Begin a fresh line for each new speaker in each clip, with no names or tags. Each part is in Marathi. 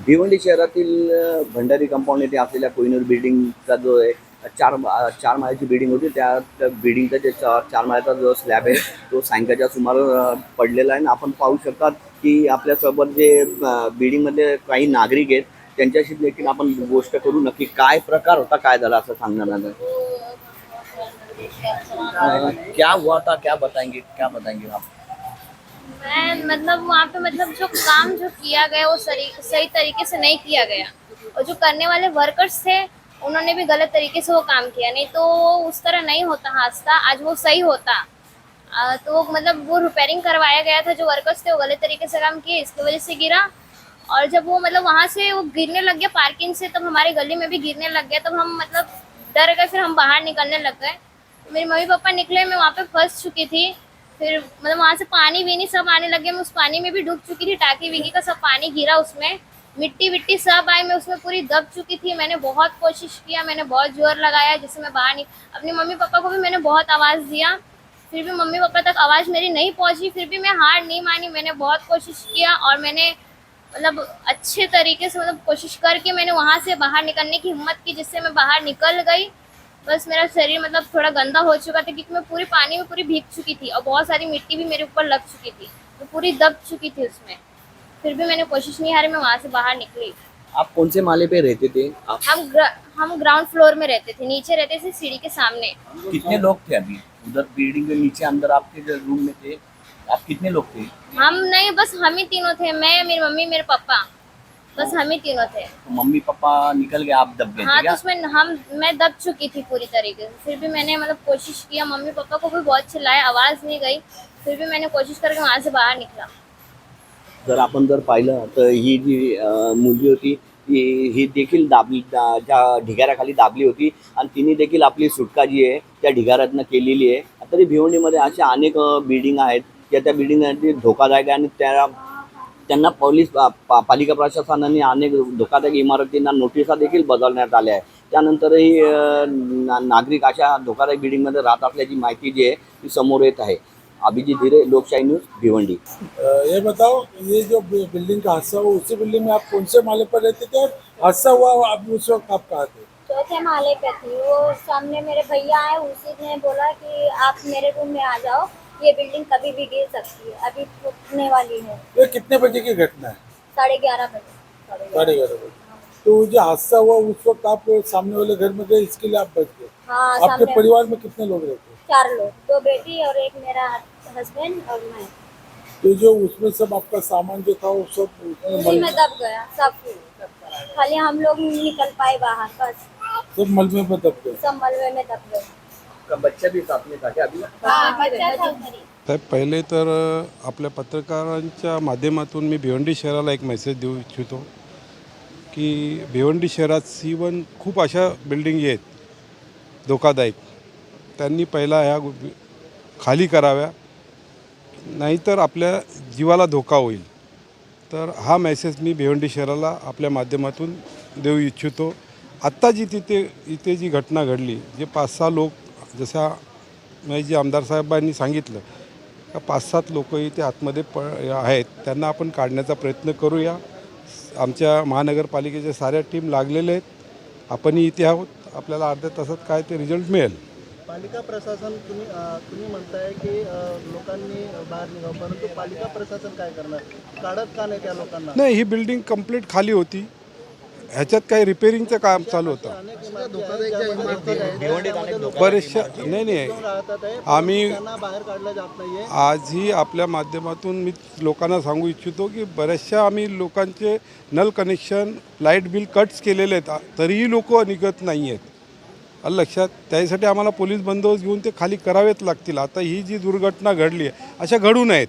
भिवंडी शहरातील भंडारी कंपाऊंड येथे असलेल्या कोहिनूर बिल्डिंगचा जो आहे चार माळ्याची बिल्डिंग होती. त्या बिल्डिंगचा जे चार माळ्याचा जो स्लॅब आहे तो सायंकाळच्या सुमारास पडलेला आहे आणि आपण पाहू शकतात की आपल्यासोबत जे बिल्डिंगमध्ये काही नागरिक आहेत त्यांच्याशी देखील आपण गोष्ट करू. नक्की काय प्रकार होता, काय झाला असं सांगणार नाही. क्या हुआ था, क्या बताएंगे आप?
मैं मतलब वहाँ पे मतलब जो काम जो किया गया वो सही तरीके से नहीं किया गया, और जो करने वाले वर्कर्स थे उन्होंने भी गलत तरीके से वो काम किया। नहीं तो उस तरह नहीं होता हादसा, आज वो सही होता। तो मतलब वो रिपेयरिंग करवाया गया था, जो वर्कर्स थे वो गलत तरीके से काम किए, इसकी वजह से गिरा। और जब वो मतलब वहाँ से वो गिरने लग गया पार्किंग से, तब हमारे गली में भी गिरने लग गया। तब हम मतलब डर गए, फिर हम बाहर निकलने लग गए। मेरे मम्मी पापा निकले, मैं वहाँ पे फंस चुकी थी। फिर मतलब वहाँ से पानी भी नहीं सब आने लगे, मैं उस पानी में भी डूब चुकी थी। टाकी विकी का सब पानी गिरा, उसमें मिट्टी विट्टी सब आई, मैं उसमें पूरी दब चुकी थी। मैंने बहुत कोशिश किया, मैंने बहुत जोर लगाया जिससे मैं बाहर नहीं। अपनी मम्मी पापा को भी मैंने बहुत आवाज़ दिया, फिर भी मम्मी पापा तक आवाज़ मेरी नहीं पहुँची। फिर भी मैं हार नहीं मानी, मैंने बहुत कोशिश किया और मैंने मतलब अच्छे तरीके से मतलब कोशिश करके मैंने वहाँ से बाहर निकलने की हिम्मत की, जिससे मैं बाहर निकल गई। बस मेरा शरीर मतलब थोड़ा गंदा हो चुका था, क्योंकि मैं पूरी पानी में पूरी भीग चुकी थी और बहुत सारी मिट्टी भी मेरे ऊपर लग चुकी थी, तो पूरी दब चुकी थी उसमें। फिर भी मैंने कोशिश नहीं हारी, मैं वहाँ से बाहर निकली।
आप कौन से माले पे रहते थे आप?
हम ग्राउंड फ्लोर में रहते थे, नीचे रहते थे सीढ़ी के सामने।
कितने लोग थे अभी उधर बिल्डिंग के नीचे अंदर आपके जो रूम में थे? आप कितने लोग थे?
हम नहीं, बस हम ही तीनों थे, मैं, मेरी मम्मी, मेरे पापा, बस हम ही तीनों थे।
तो मम्मी पापा निकल गए, आप दब गए थे
हाँ, तो
क्या?
उसमें मैं दब चुकी थी पूरी तरीके से। फिर भी मैंने मतलब कोशिश किया, मम्मी पापा को भी बहुत चिल्लाया, आवाज़ नहीं गई। फिर भी मैंने कोशिश करके वहाँ से बाहर निकला।
जर आपण जर पाहिलं तर ही जी मुलगी होती ही देखील ज्या ढिगाऱ्याखाली दाबली होती आणि तिने देखील आपली सुटका जी आहे त्या ढिगाऱ्यातनं केलेली आहे. तरी भिवंडीमध्ये अशा अनेक बिल्डिंग आहेत की त्या बिल्डिंगांची धोकादायक आहे आणि त्यांना पालिका प्रशासनाने अनेक धोकादायक इमारतींना नोटिसा देखील बजावण्यात आल्या आहे. त्यानंतरही नागरिक अशा धोकादायक बिल्डिंगमध्ये राहत असल्याची माहिती जी आहे ती समोर येत आहे. अभिजीत धीरे, लोकशाही न्यूज, भिवंडी.
ये बताओ, ये जो बिल्डिंग का हादसा हुआ उसी बिल्डिंग में आप कौन से माले पर रहते थे और हादसा हुआ आप उस वक्त आप कहाँ थे?
चौथे माले पे थी वो, सामने मेरे भैया आए, उसी ने बोला कि आप मेरे रूम में आ जाओ, ये बिल्डिंग कभी भी गिर सकती है, अभी टूटने वाली है।
ये कितने बजे की घटना है?
11:30 बजे।
11:30 बजे। तो जो हादसा हुआ उस वक्त आप सामने वाले घर में गए, इसके लिए आप बच गए।
हाँ,
आपके
सामने
परिवार में कितने लोग रहते हैं?
4 लोग, 2 बेटी और एक मेरा हस्बैंड और मैं।
तो जो उसमें सब आपका सामान जो था वो सब
उसी में दब गया सब, खाली हम लोग निकल पाए बाहर, बस
सब मलबे में दब गए।
सब मलबे में दब गए।
का बच्चा भी साथ में था क्या अभी?
हाँ, बच्चा था घरी।
साहेब, पहिले तर आपल्या पत्रकारांच्या माध्यमातून मी भिवंडी शहराला एक मेसेज देऊ इच्छितो की भिवंडी शहरात C1 खूप अशा बिल्डिंगी आहेत धोकादायक. त्यांनी पहिला ह्या खाली कराव्या, नाहीतर आपल्या जीवाला धोका होईल. तर हा मेसेज मी भिवंडी शहराला आपल्या माध्यमातून देऊ इच्छितो. आत्ता इथे जी घटना घडली, जे 5-6 लोक, जसा जी आमदार साहेबांनी सांगितलं का 5-7 लोक इथे आतमध्ये आहेत, त्यांना आपण काढण्याचा प्रयत्न करूया. आमच्या महानगरपालिकेच्या साऱ्या टीम लागलेले आहेत, आपणही इथे आहोत. आपल्याला अर्ध्या तासात काय ते रिझल्ट मिळेल.
पालिका प्रशासन तुम्ही म्हणताय की लोकांनी बाहेर निघावं, परंतु पालिका प्रशासन काय करणार? काढत का नाही त्या लोकांना?
नाही, ही बिल्डिंग कंप्लीट खाली होती, ह्याच्यात काही रिपेअरिंगचं काम चालू होतं. बरेचशा नाही आम्ही
बाहेर काढलं जात नाहीये.
आजही आपल्या माध्यमातून मी लोकांना सांगू इच्छितो की बऱ्याचशा आम्ही लोकांचे नल कनेक्शन, लाईट बिल कट्स केलेले आहेत, तरीही लोक निघत नाही आहेत. लक्षात, त्यासाठी आम्हाला पोलीस बंदोबस्त घेऊन ते खाली करावेच लागतील. आता ही जी दुर्घटना घडली आहे अशा घडू नयेत.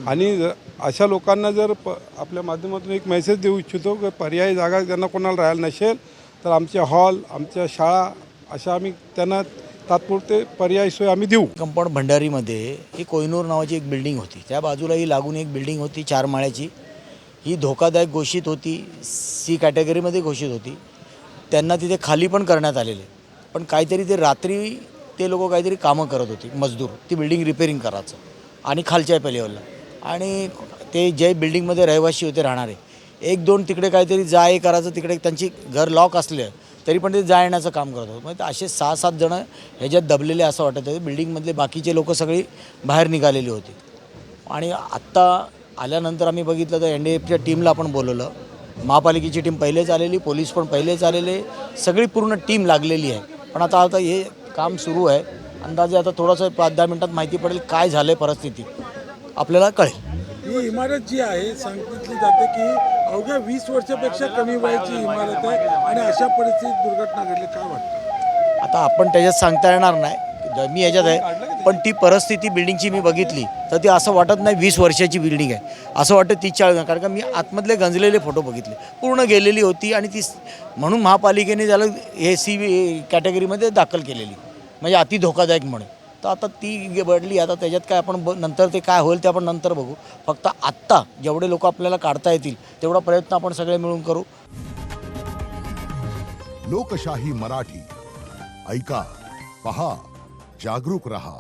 आणि अशा लोकांना जर आपल्या माध्यमातून एक मेसेज देऊ इच्छितो की पर्यायी जागा ज्यांना कोणाला राहायला नसेल तर आमचे हॉल, आमच्या शाळा अशा आम्ही त्यांना तात्पुरते पर्यायी सोय आम्ही देऊ.
कंपाऊंड भंडारीमध्ये ही कोहिनूर नावाची एक बिल्डिंग होती, त्या बाजूलाही लागून एक बिल्डिंग होती 4 माळ्याची. ही धोकादायक घोषित होती, C कॅटेगरीमध्ये घोषित होती. त्यांना तिथे खाली पण करण्यात आलेले, पण काहीतरी ते रात्री ते लोक काहीतरी कामं करत होते, मजदूर, ती बिल्डिंग रिपेअरिंग करायचं आणि खालच्या लेवलला. आणि ते जे बिल्डिंगमध्ये रहिवासी होते राहणारे, एक दोन तिकडे काहीतरी जा ये करायचं, तिकडे त्यांची घर लॉक असले तरी पण ते जा येण्याचं काम करत होते. मग असे 6-7 जणं ह्याच्यात दबलेले असं वाटत होते. बिल्डिंगमधले बाकीचे लोक सगळी बाहेर निघालेली होती. आणि आत्ता आल्यानंतर आम्ही बघितलं तर NDFच्या टीमला आपण बोलवलं. महापालिकेची टीम पहिलेच आलेली, पोलीस पण पहिलेच आलेले, सगळी पूर्ण टीम लागलेली आहे. पण आता हे काम सुरू आहे. अंदाजे आता थोडंसं 5-10 मिनटात माहिती पडेल काय झालं आहे, परिस्थिती आपल्याला कळेल.
ही इमारत जी आहे सांगितली जाते की अवघ्या 20 वर्षापेक्षा कमी वयाची इमारत आहे आणि अशा परिस्थितीत दुर्घटना घडली. काय वाटतं?
आता आपण त्याच्यात सांगता येणार नाही, मी याच्यात आहे, पण ती परिस्थिती बिल्डिंगची मी बघितली तर ती असं वाटत नाही 20 वर्षाची बिल्डिंग आहे, असं वाटतं 30-40. कारण का मी आतमधले गंजलेले फोटो बघितले, पूर्ण गेलेली होती. आणि ती म्हणून महापालिकेने त्याला AC कॅटेगरीमध्ये दाखल केलेली, म्हणजे अति धोकादायक म्हणून. तर आता ती बदली, आता त्याच्यात काय आपण नंतर ते काय होईल ते आपण नंतर बघू. फक्त आत्ता जेवढे लोक आपल्याला काढता येतील तेवढा प्रयत्न आपण सगळे मिळून करू.
लोकशाही मराठी ऐका, पहा, जागरूक रहा.